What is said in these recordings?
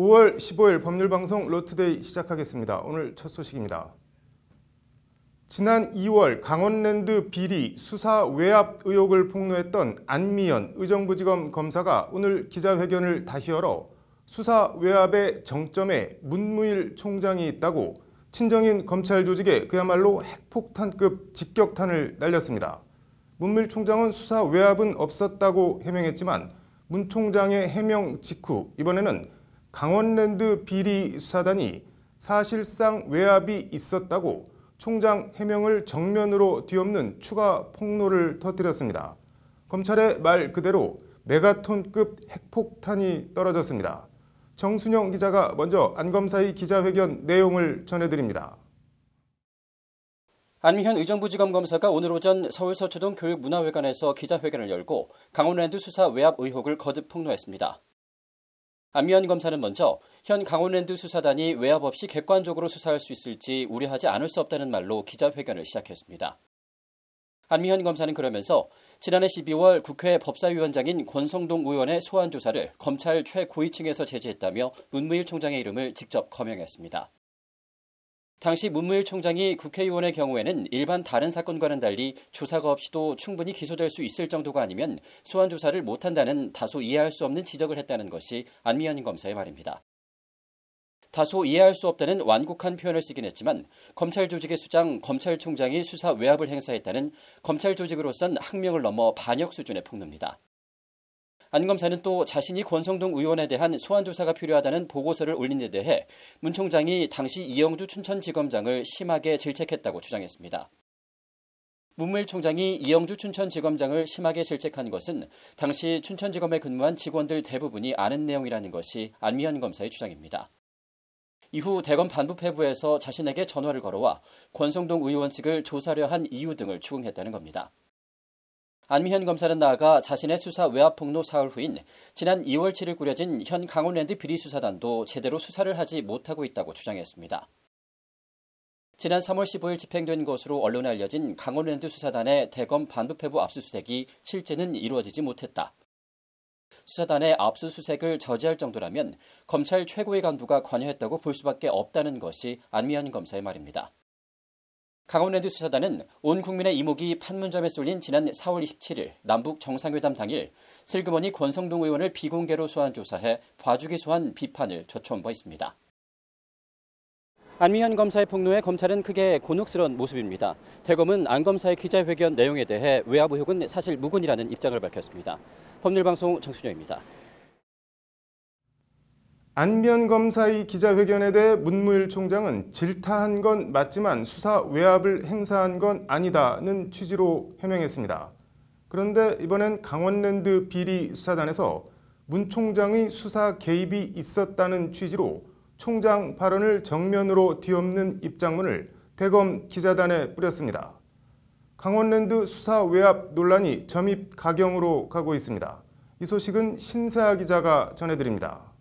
5월 15일 법률방송 로투데이 시작하겠습니다. 오늘 첫 소식입니다. 지난 2월 강원랜드 비리 수사 외압 의혹을 폭로했던 안미연 의정부지검 검사가 오늘 기자회견을 다시 열어 수사 외압의 정점에 문무일 총장이 있다고 친정인 검찰 조직에 그야말로 핵폭탄급 직격탄을 날렸습니다. 문무일 총장은 수사 외압은 없었다고 해명했지만 문 총장의 해명 직후 이번에는 강원랜드 비리 수사단이 사실상 외압이 있었다고 총장 해명을 정면으로 뒤엎는 추가 폭로를 터뜨렸습니다. 검찰의 말 그대로 메가톤급 핵폭탄이 떨어졌습니다. 정순영 기자가 먼저 안 검사의 기자회견 내용을 전해드립니다. 안미현 의정부지검 검사가 오늘 오전 서울 서초동 교육문화회관에서 기자회견을 열고 강원랜드 수사 외압 의혹을 거듭 폭로했습니다. 안미현 검사는 먼저 현 강원랜드 수사단이 외압 없이 객관적으로 수사할 수 있을지 우려하지 않을 수 없다는 말로 기자회견을 시작했습니다. 안미현 검사는 그러면서 지난해 12월 국회 법사위원장인 권성동 의원의 소환 조사를 검찰 최고위층에서 제지했다며 문무일 총장의 이름을 직접 거명했습니다. 당시 문무일 총장이 국회의원의 경우에는 일반 다른 사건과는 달리 조사가 없이도 충분히 기소될 수 있을 정도가 아니면 소환 조사를 못한다는 다소 이해할 수 없는 지적을 했다는 것이 안미연 검사의 말입니다. 다소 이해할 수 없다는 완곡한 표현을 쓰긴 했지만 검찰 조직의 수장 검찰총장이 수사 외압을 행사했다는 검찰 조직으로선 학명을 넘어 반역 수준의 폭로입니다. 안 검사는 또 자신이 권성동 의원에 대한 소환 조사가 필요하다는 보고서를 올린 데 대해 문 총장이 당시 이영주 춘천지검장을 심하게 질책했다고 주장했습니다. 문무일 총장이 이영주 춘천지검장을 심하게 질책한 것은 당시 춘천지검에 근무한 직원들 대부분이 아는 내용이라는 것이 안미연 검사의 주장입니다. 이후 대검 반부패부에서 자신에게 전화를 걸어와 권성동 의원 측을 조사려 한 이유 등을 추궁했다는 겁니다. 안미현 검사는 나아가 자신의 수사 외압 폭로 사흘 후인 지난 2월 7일 꾸려진 현 강원랜드 비리 수사단도 제대로 수사를 하지 못하고 있다고 주장했습니다. 지난 3월 15일 집행된 것으로 언론에 알려진 강원랜드 수사단의 대검 반부패부 압수수색이 실제는 이루어지지 못했다. 수사단의 압수수색을 저지할 정도라면 검찰 최고의 간부가 관여했다고 볼 수밖에 없다는 것이 안미연 검사의 말입니다. 강원랜드 수사단은 온 국민의 이목이 판문점에 쏠린 지난 4월 27일 남북 정상회담 당일 슬그머니 권성동 의원을 비공개로 소환 조사해 봐주기 소환 비판을 조쳐온 바 있습니다. 안미현 검사의 폭로에 검찰은 크게 곤혹스러운 모습입니다. 대검은 안 검사의 기자회견 내용에 대해 외압 의혹은 사실 무근이라는 입장을 밝혔습니다. 법률방송 정순영입니다. 안미연 검사의 기자회견에 대해 문무일 총장은 질타한 건 맞지만 수사 외압을 행사한 건 아니다는 취지로 해명했습니다. 그런데 이번엔 강원랜드 비리 수사단에서 문 총장의 수사 개입이 있었다는 취지로 총장 발언을 정면으로 뒤엎는 입장문을 대검 기자단에 뿌렸습니다. 강원랜드 수사 외압 논란이 점입 가경으로 가고 있습니다. 이 소식은 신세아 기자가 전해드립니다.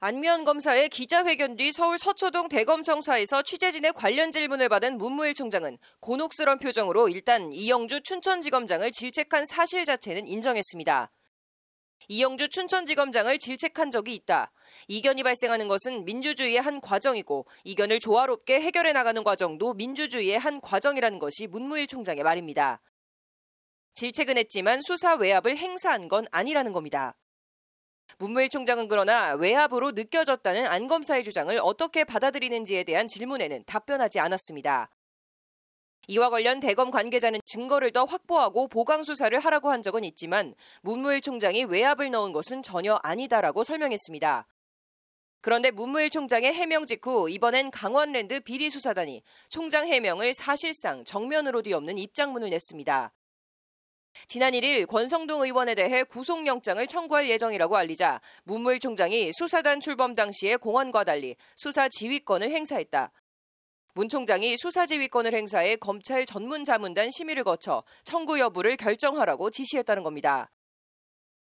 안미연 검사의 기자회견 뒤 서울 서초동 대검청사에서 취재진의 관련 질문을 받은 문무일 총장은 곤혹스런 표정으로 일단 이영주 춘천지검장을 질책한 사실 자체는 인정했습니다. 이영주 춘천지검장을 질책한 적이 있다. 이견이 발생하는 것은 민주주의의 한 과정이고 이견을 조화롭게 해결해 나가는 과정도 민주주의의 한 과정이라는 것이 문무일 총장의 말입니다. 질책은 했지만 수사 외압을 행사한 건 아니라는 겁니다. 문무일 총장은 그러나 외압으로 느껴졌다는 안 검사의 주장을 어떻게 받아들이는지에 대한 질문에는 답변하지 않았습니다. 이와 관련 대검 관계자는 증거를 더 확보하고 보강 수사를 하라고 한 적은 있지만 문무일 총장이 외압을 넣은 것은 전혀 아니다라고 설명했습니다. 그런데 문무일 총장의 해명 직후 이번엔 강원랜드 비리 수사단이 총장 해명을 사실상 정면으로 뒤엎는 입장문을 냈습니다. 지난 1일 권성동 의원에 대해 구속영장을 청구할 예정이라고 알리자 문무일 총장이 수사단 출범 당시의 공안과 달리 수사 지휘권을 행사했다. 문 총장이 수사 지휘권을 행사해 검찰 전문자문단 심의를 거쳐 청구 여부를 결정하라고 지시했다는 겁니다.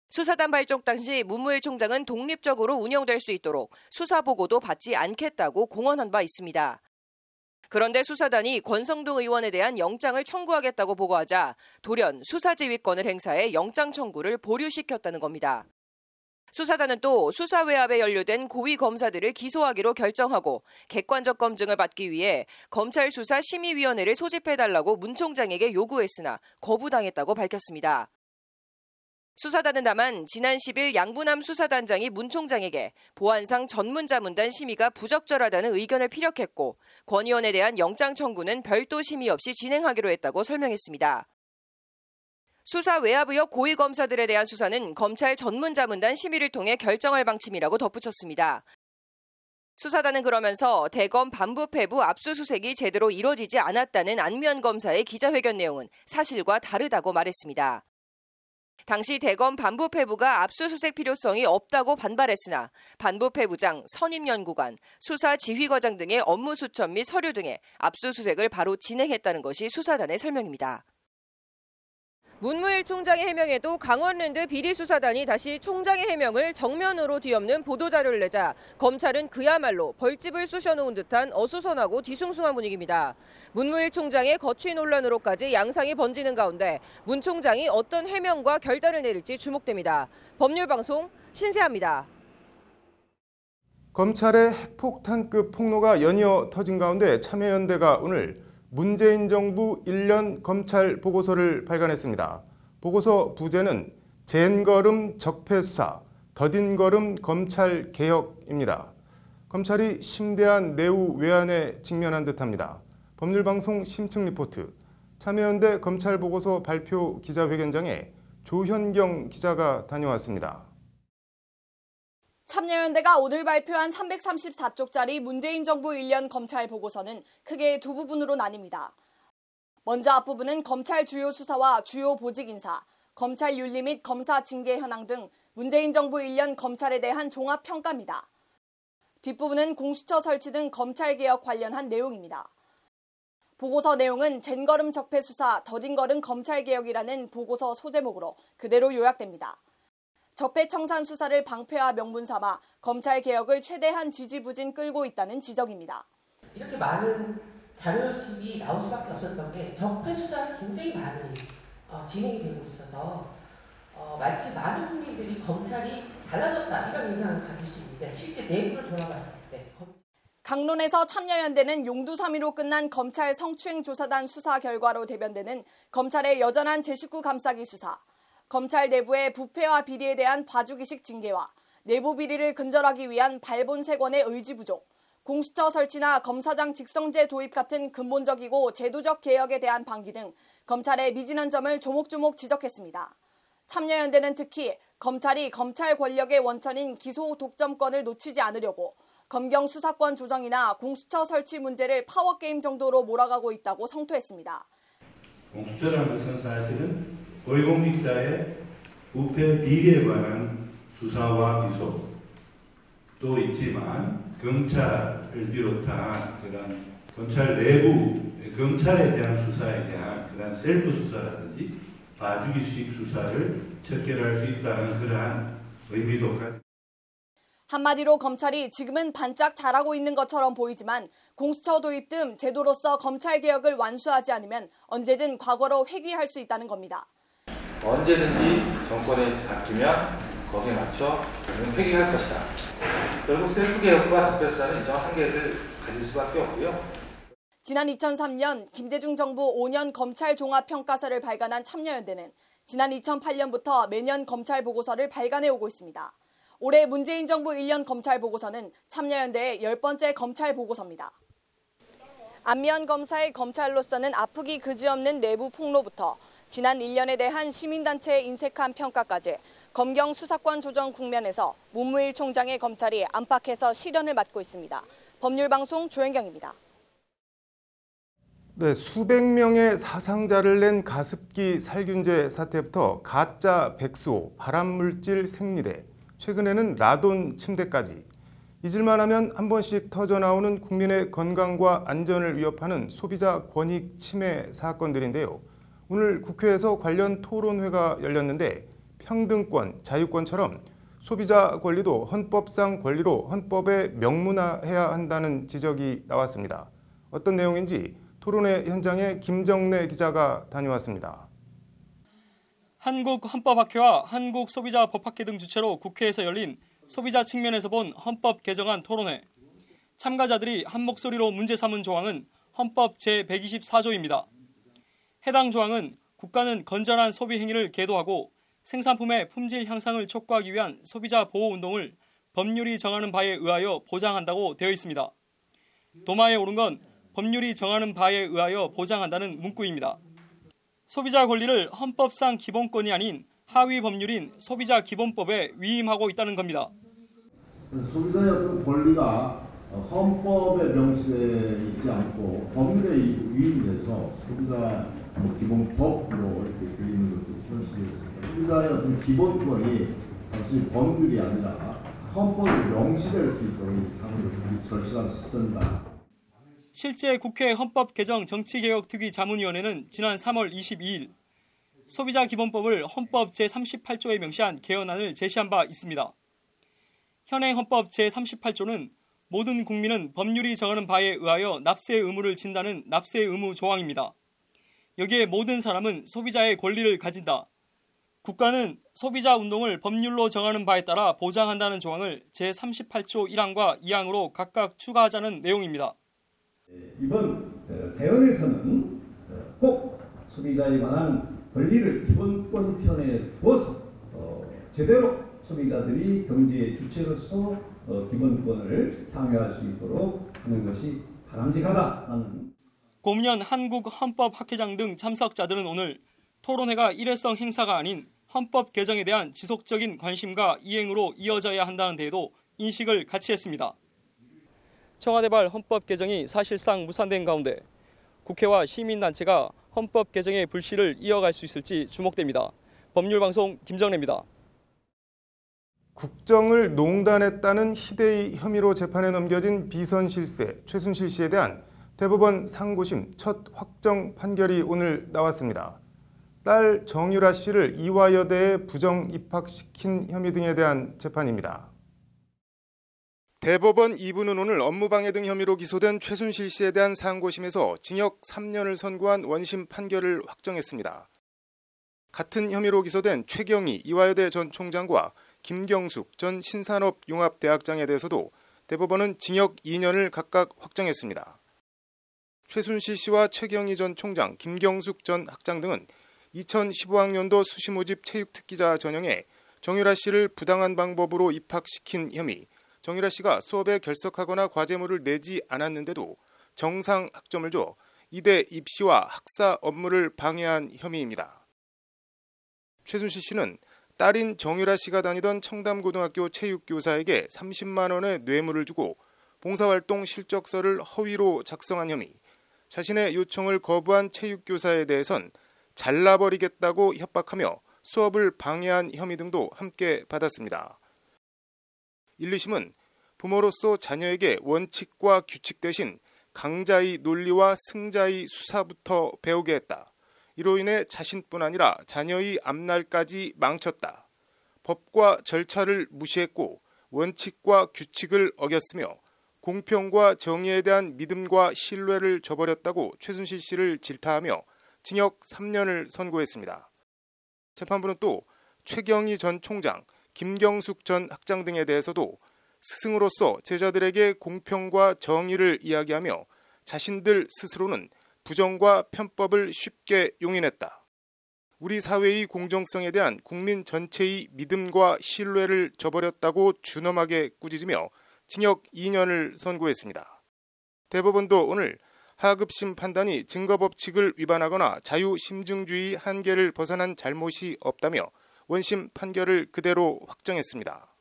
수사단 발족 당시 문무일 총장은 독립적으로 운영될 수 있도록 수사 보고도 받지 않겠다고 공언한 바 있습니다. 그런데 수사단이 권성동 의원에 대한 영장을 청구하겠다고 보고하자 돌연 수사지휘권을 행사해 영장 청구를 보류시켰다는 겁니다. 수사단은 또 수사 외압에 연루된 고위 검사들을 기소하기로 결정하고 객관적 검증을 받기 위해 검찰 수사 심의위원회를 소집해달라고 문 총장에게 요구했으나 거부당했다고 밝혔습니다. 수사단은 다만 지난 10일 양부남 수사단장이 문 총장에게 보안상 전문자문단 심의가 부적절하다는 의견을 피력했고 권 의원에 대한 영장 청구는 별도 심의 없이 진행하기로 했다고 설명했습니다. 수사 외압 의혹 고위 검사들에 대한 수사는 검찰 전문자문단 심의를 통해 결정할 방침이라고 덧붙였습니다. 수사단은 그러면서 대검 반부패부 압수수색이 제대로 이뤄지지 않았다는 안미연 검사의 기자회견 내용은 사실과 다르다고 말했습니다. 당시 대검 반부패부가 압수수색 필요성이 없다고 반발했으나 반부패부장, 선임연구관, 수사지휘과장 등의 업무 수첩 및 서류 등의 압수수색을 바로 진행했다는 것이 수사단의 설명입니다. 문무일 총장의 해명에도 강원랜드 비리수사단이 다시 총장의 해명을 정면으로 뒤엎는 보도자료를 내자 검찰은 그야말로 벌집을 쑤셔놓은 듯한 어수선하고 뒤숭숭한 분위기입니다. 문무일 총장의 거취 논란으로까지 양상이 번지는 가운데 문 총장이 어떤 해명과 결단을 내릴지 주목됩니다. 법률방송 신세아입니다. 검찰의 핵폭탄급 폭로가 연이어 터진 가운데 참여연대가 오늘 문재인 정부 1년 검찰 보고서를 발간했습니다. 보고서 부제는 젠걸음 적폐수사, 더딘걸음 검찰개혁입니다. 검찰이 심대한 내부 외환에 직면한 듯합니다. 법률방송 심층 리포트, 참여연대 검찰보고서 발표 기자회견장에 조현경 기자가 다녀왔습니다. 참여연대가 오늘 발표한 334쪽짜리 문재인 정부 1년 검찰 보고서는 크게 두 부분으로 나뉩니다. 먼저 앞부분은 검찰 주요 수사와 주요 보직 인사, 검찰 윤리 및 검사 징계 현황 등 문재인 정부 1년 검찰에 대한 종합평가입니다. 뒷부분은 공수처 설치 등 검찰개혁 관련한 내용입니다. 보고서 내용은 젠걸음 적폐수사, 더딘걸음 검찰개혁이라는 보고서 소제목으로 그대로 요약됩니다. 적폐청산 수사를 방패화 명분 삼아 검찰개혁을 최대한 지지부진 끌고 있다는 지적입니다. 이렇게 많은 자료집이 나올 수밖에 없었던 게 적폐수사가 굉장히 많이 진행이 되고 있어서 마치 많은 국민들이 검찰이 달라졌다 이런 인상을 가질 수 있는데 실제 내부를 돌아봤을 때 강론에서 참여연대는 용두3위로 끝난 검찰 성추행조사단 수사 결과로 대변되는 검찰의 여전한 제19 감싸기 수사, 검찰 내부의 부패와 비리에 대한 봐주기식 징계와 내부 비리를 근절하기 위한 발본색원의 의지 부족, 공수처 설치나 검사장 직성제 도입 같은 근본적이고 제도적 개혁에 대한 방기 등 검찰의 미진한 점을 조목조목 지적했습니다. 참여연대는 특히 검찰이 검찰 권력의 원천인 기소 독점권을 놓치지 않으려고 검경 수사권 조정이나 공수처 설치 문제를 파워게임 정도로 몰아가고 있다고 성토했습니다. 공수처라는 것은 사실은 고위공직자의 부패 비리에 관한 수사와 기소도 있지만 경찰을 비롯한 그런 검찰 내부 검찰에 대한 수사에 대한 그런 셀프 수사라든지 봐주기식 수사를 척결할 수 있다는 그러한 의미도 가지고 한마디로 검찰이 지금은 반짝 잘하고 있는 것처럼 보이지만 공수처 도입 등 제도로서 검찰개혁을 완수하지 않으면 언제든 과거로 회귀할 수 있다는 겁니다. 언제든지 정권이 바뀌면 거기에 맞춰 회귀할 것이다. 결국 셀프개혁과 적폐수사는 일정한 한계를 가질 수밖에 없고요. 지난 2003년 김대중 정부 5년 검찰 종합평가서를 발간한 참여연대는 지난 2008년부터 매년 검찰 보고서를 발간해 오고 있습니다. 올해 문재인 정부 1년 검찰 보고서는 참여연대의 10번째 검찰 보고서입니다. 안미연 검사의 검찰로서는 아프기 그지없는 내부 폭로부터 지난 1년에 대한 시민단체의 인색한 평가까지 검경 수사권 조정 국면에서 문무일 총장의 검찰이 안팎에서 시련을 맞고 있습니다. 법률방송 조현경입니다. 네, 수백 명의 사상자를 낸 가습기 살균제 사태부터 가짜 백수호, 발암물질 생리대, 최근에는 라돈 침대까지 잊을만 하면 한 번씩 터져나오는 국민의 건강과 안전을 위협하는 소비자 권익 침해 사건들인데요. 오늘 국회에서 관련 토론회가 열렸는데 평등권, 자유권처럼 소비자 권리도 헌법상 권리로 헌법에 명문화해야 한다는 지적이 나왔습니다. 어떤 내용인지 토론회 현장에 김정래 기자가 다녀왔습니다. 한국헌법학회와 한국소비자법학회 등 주최로 국회에서 열린 소비자 측면에서 본 헌법 개정안 토론회. 참가자들이 한 목소리로 문제 삼은 조항은 헌법 제124조입니다. 해당 조항은 국가는 건전한 소비 행위를 계도하고 생산품의 품질 향상을 촉구하기 위한 소비자 보호 운동을 법률이 정하는 바에 의하여 보장한다고 되어 있습니다. 도마에 오른 건 법률이 정하는 바에 의하여 보장한다는 문구입니다. 소비자 권리를 헌법상 기본권이 아닌 하위 법률인 소비자기본법에 위임하고 있다는 겁니다. 소비자의 어떤 권리가 헌법에 명시되어 있지 않고 법률에 위임돼서 소비자 기본법으로 이렇게 되어 있는 것도 현실이 있습니다. 소비자의 어떤 기본권이 단순히 법률이 아니라 헌법에 명시될 수 있도록 하는 것이 절실한 시점이다. 실제 국회 헌법개정정치개혁특위 자문위원회는 지난 3월 22일 소비자기본법을 헌법 제38조에 명시한 개헌안을 제시한 바 있습니다. 현행 헌법 제38조는 모든 국민은 법률이 정하는 바에 의하여 납세 의무를 진다는 납세 의무 조항입니다. 여기에 모든 사람은 소비자의 권리를 가진다. 국가는 소비자 운동을 법률로 정하는 바에 따라 보장한다는 조항을 제38조 1항과 2항으로 각각 추가하자는 내용입니다. 이번 개헌에서는 꼭 소비자에 관한 권리를 기본권 편에 두어서 제대로 소비자들이 경제의 주체로서 기본권을 향유할 수 있도록 하는 것이 바람직하다는. 고문현 한국헌법학회장 등 참석자들은 오늘 토론회가 일회성 행사가 아닌 헌법 개정에 대한 지속적인 관심과 이행으로 이어져야 한다는 데에도 인식을 같이 했습니다. 청와대발 헌법 개정이 사실상 무산된 가운데 국회와 시민단체가 헌법 개정의 불씨를 이어갈 수 있을지 주목됩니다. 법률방송 김정래입니다. 국정을 농단했다는 희대의 혐의로 재판에 넘겨진 비선 실세 최순실 씨에 대한 대법원 상고심 첫 확정 판결이 오늘 나왔습니다. 딸 정유라 씨를 이화여대에 부정 입학시킨 혐의 등에 대한 재판입니다. 대법원 2부는 오늘 업무방해 등 혐의로 기소된 최순실 씨에 대한 상고심에서 징역 3년을 선고한 원심 판결을 확정했습니다. 같은 혐의로 기소된 최경희 이화여대 전 총장과 김경숙 전 신산업융합대학장에 대해서도 대법원은 징역 2년을 각각 확정했습니다. 최순실 씨와 최경희 전 총장, 김경숙 전 학장 등은 2015학년도 수시모집 체육특기자 전형에 정유라 씨를 부당한 방법으로 입학시킨 혐의, 정유라 씨가 수업에 결석하거나 과제물을 내지 않았는데도 정상 학점을 줘 이대 입시와 학사 업무를 방해한 혐의입니다. 최순실 씨는 딸인 정유라 씨가 다니던 청담고등학교 체육교사에게 30만 원의 뇌물을 주고 봉사활동 실적서를 허위로 작성한 혐의, 자신의 요청을 거부한 체육교사에 대해선 잘라버리겠다고 협박하며 수업을 방해한 혐의 등도 함께 받았습니다. 1, 2심은 부모로서 자녀에게 원칙과 규칙 대신 강자의 논리와 승자의 수사부터 배우게 했다. 이로 인해 자신뿐 아니라 자녀의 앞날까지 망쳤다. 법과 절차를 무시했고 원칙과 규칙을 어겼으며 공평과 정의에 대한 믿음과 신뢰를 저버렸다고 최순실 씨를 질타하며 징역 3년을 선고했습니다. 재판부는 또 최경희 전 총장, 김경숙 전 학장 등에 대해서도 스승으로서 제자들에게 공평과 정의를 이야기하며 자신들 스스로는 부정과 편법을 쉽게 용인했다. 우리 사회의 공정성에 대한 국민 전체의 믿음과 신뢰를 저버렸다고 준엄하게 꾸짖으며 징역 2년을 선고했습니다. 대법원도 오늘 하급심 판단이 증거법칙을 위반하거나 자유심증주의 한계를 벗어난 잘못이 없다며 원심 판결을 그대로 확정했습니다.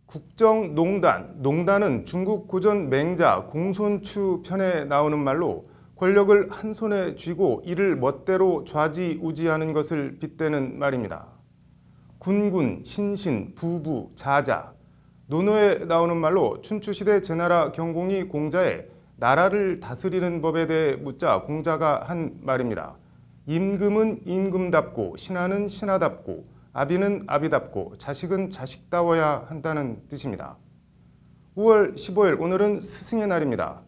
국정농단, 농단은 중국 고전 맹자 공손추 편에 나오는 말로 권력을 한 손에 쥐고 이를 멋대로 좌지우지하는 것을 빗대는 말입니다. 군군, 신신, 부부, 자자, 논어에 나오는 말로 춘추시대 제나라 경공이 공자에 나라를 다스리는 법에 대해 묻자 공자가 한 말입니다. 임금은 임금답고 신하는 신하답고 아비는 아비답고 자식은 자식다워야 한다는 뜻입니다. 5월 15일 오늘은 스승의 날입니다.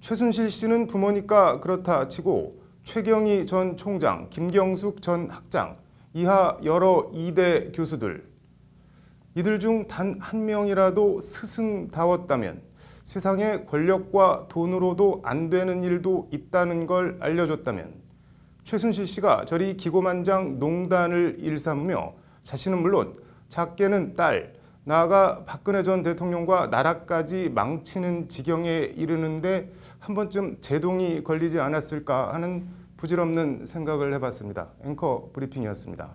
최순실 씨는 부모니까 그렇다 치고 최경희 전 총장, 김경숙 전 학장, 이하 여러 이대 교수들, 이들 중 단 한 명이라도 스승다웠다면 세상에 권력과 돈으로도 안 되는 일도 있다는 걸 알려줬다면 최순실 씨가 저리 기고만장 농단을 일삼으며 자신은 물론 작게는 딸, 나아가 박근혜 전 대통령과 나라까지 망치는 지경에 이르는데 한 번쯤 제동이 걸리지 않았을까 하는 부질없는 생각을 해봤습니다. 앵커 브리핑이었습니다.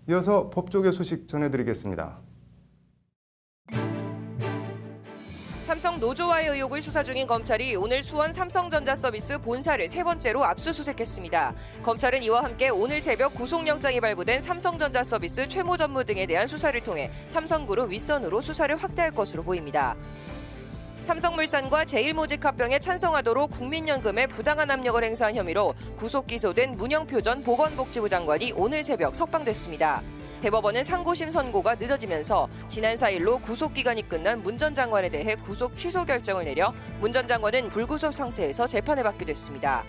이어서 법조계 소식 전해드리겠습니다. 삼성 노조와의 의혹을 수사 중인 검찰이 오늘 수원 삼성전자 서비스 본사를 세 번째로 압수수색했습니다. 검찰은 이와 함께 오늘 새벽 구속영장이 발부된 삼성전자 서비스 최모 전무 등에 대한 수사를 통해 삼성그룹 윗선으로 수사를 확대할 것으로 보입니다. 삼성물산과 제일모직합병에 찬성하도록 국민연금에 부당한 압력을 행사한 혐의로 구속 기소된 문영표 전 보건복지부 장관이 오늘 새벽 석방됐습니다. 대법원은 상고심 선고가 늦어지면서 지난 4일로 구속기간이 끝난 문 전 장관에 대해 구속 취소 결정을 내려 문 전 장관은 불구속 상태에서 재판을 받게 됐습니다.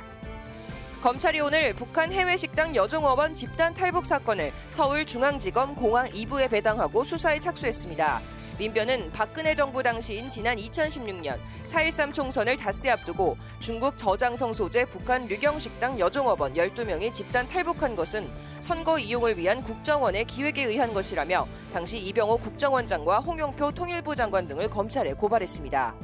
검찰이 오늘 북한 해외식당 여종업원 집단 탈북 사건을 서울중앙지검 공항 2부에 배당하고 수사에 착수했습니다. 민변은 박근혜 정부 당시인 지난 2016년 4.13 총선을 닷새 앞두고 중국 저장성 소재 북한 류경식당 여종업원 12명이 집단 탈북한 것은 선거 이용을 위한 국정원의 기획에 의한 것이라며 당시 이병호 국정원장과 홍영표 통일부 장관 등을 검찰에 고발했습니다.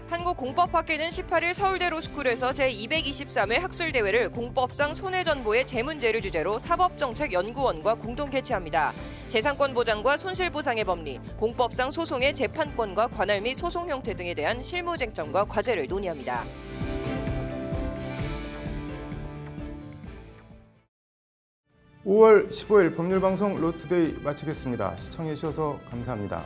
한국공법학회는 18일 서울대 로스쿨에서 제223회 학술대회를 공법상 손해전보의 재문제를 주제로 사법정책연구원과 공동 개최합니다. 재산권 보장과 손실보상의 법리, 공법상 소송의 재판권과 관할 및 소송 형태 등에 대한 실무 쟁점과 과제를 논의합니다. (5월 15일) 법률방송 로투데이 마치겠습니다. 시청해 주셔서 감사합니다.